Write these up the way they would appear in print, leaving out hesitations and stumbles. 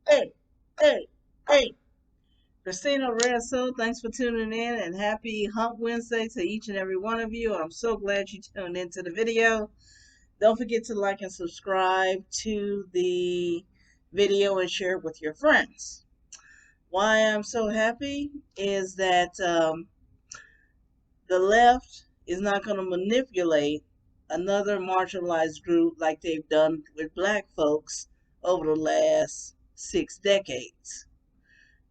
Hey, hey, hey. Christina Red Soul, thanks for tuning in and happy Hump Wednesday to each and every one of you. I'm so glad you tuned into the video. Don't forget to like and subscribe to the video and share it with your friends. Why I'm so happy is that the left is not going to manipulate another marginalized group like they've done with black folks over the last 6 decades.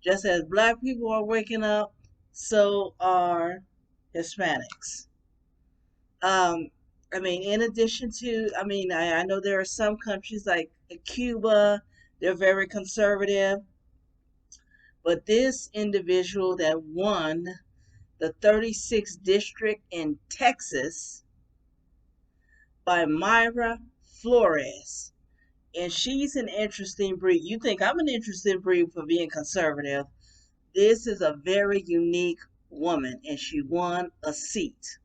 Just as black people are waking up, so are Hispanics. Um, in addition to, I know there are some countries like Cuba, they're very conservative, but this individual that won the 36th district in Texas by Mayra Flores, and she's an interesting breed. You think I'm an interesting breed for being conservative? This is a very unique woman, and she won a seat.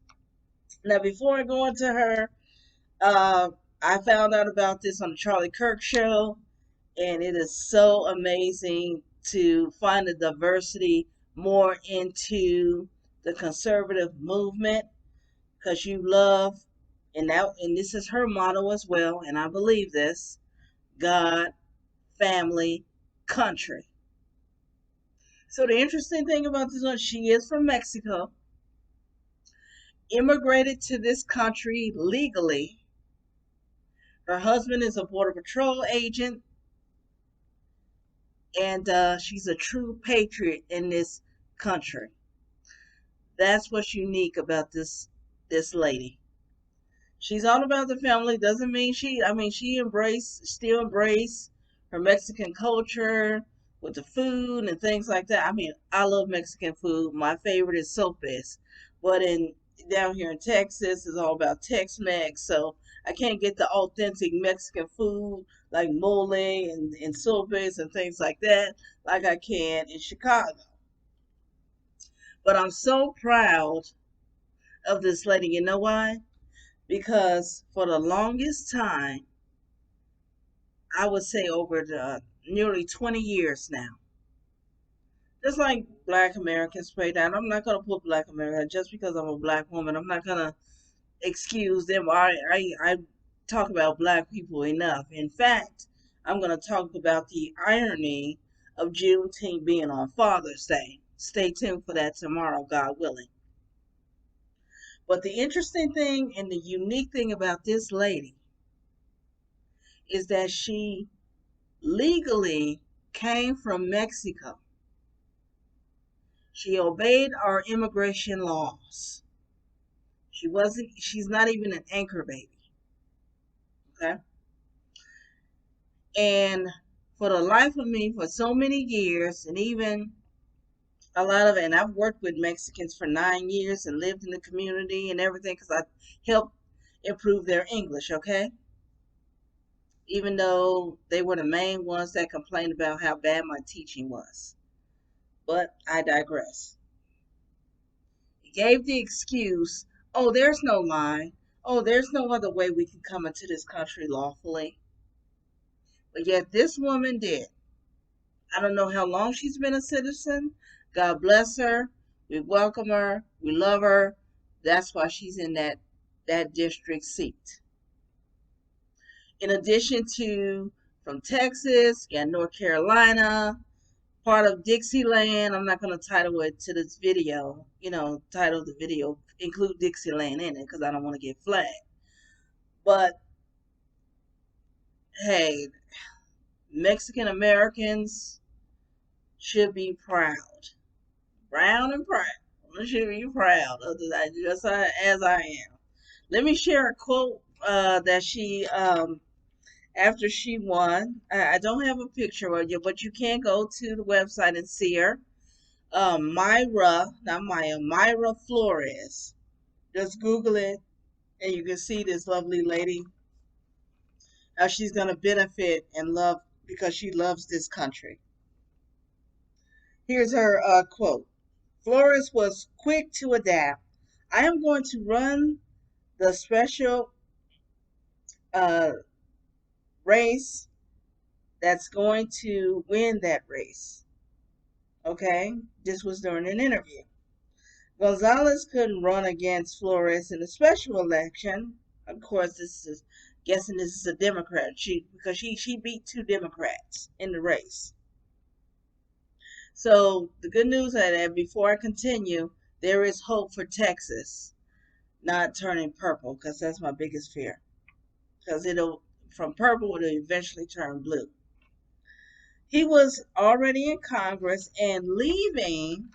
Now, before I go into her, uh, I found out about this on the Charlie Kirk show, and it is so amazing to find the diversity more into the conservative movement because you love, and this is her motto as well, and I believe this: God, family, country. So the interesting thing about this one, she is from Mexico, immigrated to this country legally. Her husband is a Border Patrol agent, and she's a true patriot in this country. That's what's unique about this lady. She's all about the family. Doesn't mean still embrace her Mexican culture with the food and things like that. I love Mexican food. My favorite is sopes, but in down here in Texas, it's all about Tex-Mex. So I can't get the authentic Mexican food like mole and sopes and things like that, like I can in Chicago. But I'm so proud of this lady. You know why? Because for the longest time, I would say over the nearly 20 years now, just like black Americans pray down. I'm not going to put black America just because I'm a black woman. I'm not going to excuse them. I talk about black people enough. In fact, I'm going to talk about the irony of Juneteenth being on Father's Day. Stay tuned for that tomorrow, God willing. But the interesting thing and the unique thing about this lady is that she legally came from Mexico. She obeyed our immigration laws. She's not even an anchor baby. Okay. And for the life of me, for so many years, and even a lot of it, and I've worked with Mexicans for 9 years and lived in the community and everything because I helped improve their English, okay? Even though they were the main ones that complained about how bad my teaching was. But I digress. He gave the excuse, oh, there's no line. Oh, there's no other way we can come into this country lawfully. But yet this woman did. I don't know how long she's been a citizen. God bless her. We welcome her. We love her. That's why she's in that district seat. In addition to from Texas, you got North Carolina, part of Dixieland. I'm not going to title it to this video, title the video, include Dixieland in it because I don't want to get flagged. But hey, Mexican Americans should be proud. Proud and proud. Should be proud of that, just as I am. Let me share a quote that she after she won. I don't have a picture of you, but you can go to the website and see her. Mayra, not Maya, Mayra Flores. Just Google it, and you can see this lovely lady. How she's going to benefit and love because she loves this country. Here's her quote. Flores was quick to adapt. I am going to run the special uh, race that's going to win that race. Okay? This was during an interview. Gonzalez couldn't run against Flores in the special election. Of course, guessing this is a Democrat. Because she beat two Democrats in the race. So the good news that before I continue, there is hope for Texas not turning purple, because that's my biggest fear. Because from purple it'll eventually turn blue. He was already in Congress and leaving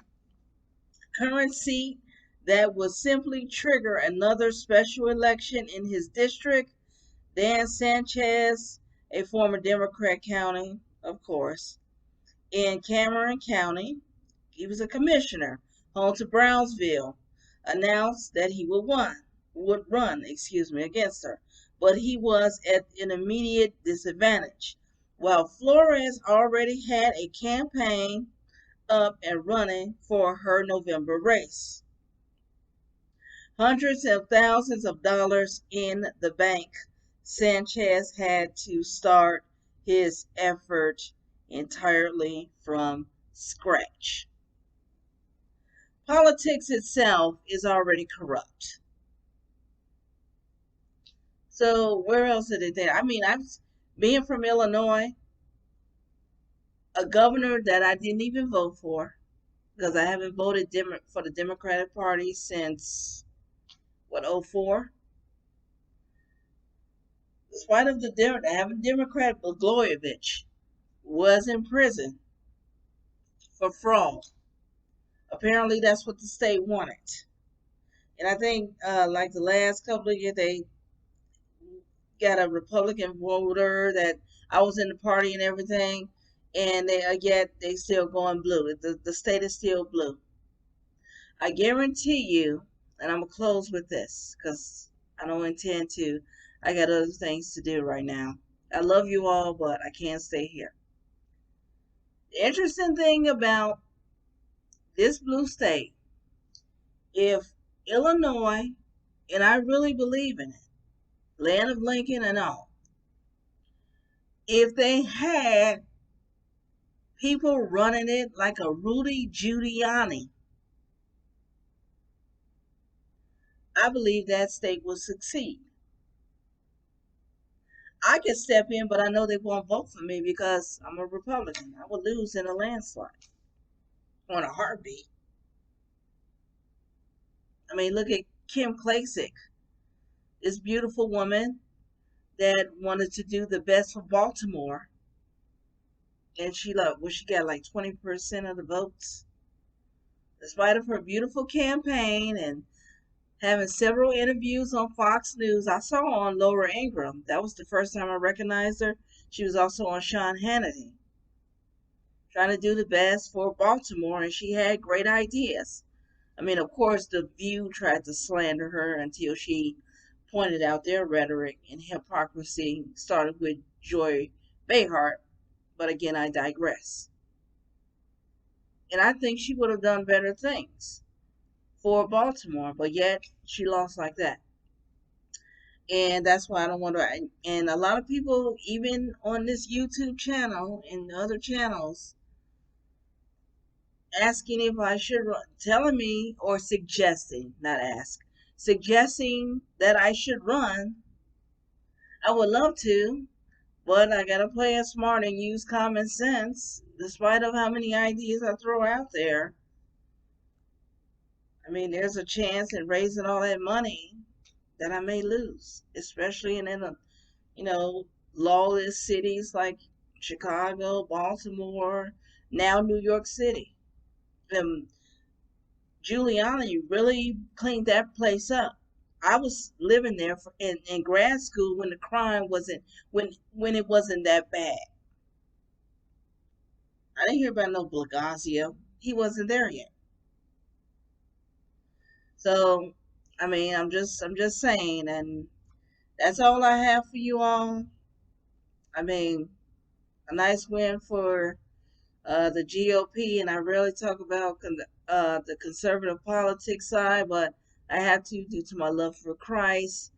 current seat that would simply trigger another special election in his district. Dan Sanchez, a former Democrat county, of course, in Cameron County, he was a commissioner, home to Brownsville, announced that he would run against her. But he was at an immediate disadvantage. While Flores already had a campaign up and running for her November race. Hundreds of thousands of dollars in the bank, Sanchez had to start his effort entirely from scratch. Politics itself is already corrupt. So where else did it? I mean, being from Illinois, a governor that I didn't even vote for, because I haven't voted for the Democratic Party since what, 04. Despite of having Democrat, Blagojevich was in prison for fraud. Apparently, that's what the state wanted. And I think, like the last couple of years, they got a Republican voter that I was in the party and everything, and yet they still going blue. The state is still blue. I guarantee you, and I'm gonna close with this because I don't intend to. I got other things to do right now. I love you all, but I can't stay here. The interesting thing about this blue state, if Illinois, and I really believe in it, land of Lincoln and all, if they had people running it like a Rudy Giuliani, I believe that state will succeed. I could step in, but I know they won't vote for me because I'm a Republican. I would lose in a landslide on a heartbeat. I mean, look at Kim Klacik, this beautiful woman that wanted to do the best for Baltimore, and she got like 20% of the votes, despite of her beautiful campaign and having several interviews on Fox News. I saw on Laura Ingraham. That was the first time I recognized her. She was also on Sean Hannity, trying to do the best for Baltimore, and she had great ideas. I mean, of course, The View tried to slander her until she pointed out their rhetoric and hypocrisy, started with Joy Behar. But again, I digress. And I think she would have done better things for Baltimore, but yet she lost like that. And that's why I don't want to. And a lot of people, even on this YouTube channel and other channels, asking if I should run, telling me or suggesting, not ask, suggesting that I should run. I would love to, but I gotta play it smart and use common sense, despite of how many ideas I throw out there. I mean, there's a chance in raising all that money that I may lose, especially in a, you know, lawless cities like Chicago, Baltimore, now New York City. Giuliani really cleaned that place up. I was living there in grad school when the crime wasn't when it wasn't that bad. I didn't hear about no Blasio. He wasn't there yet. So, I mean, I'm just saying, and that's all I have for you all. I mean, a nice win for the GOP, and I rarely talk about the conservative politics side, but I have to due to my love for Christ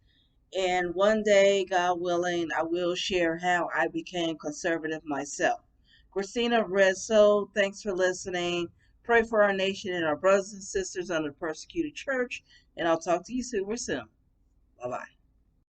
And one day, God willing, I will share how I became conservative myself. Christina Red Soul, thanks for listening. Pray for our nation and our brothers and sisters under the persecuted church. And I'll talk to you super soon. Bye bye.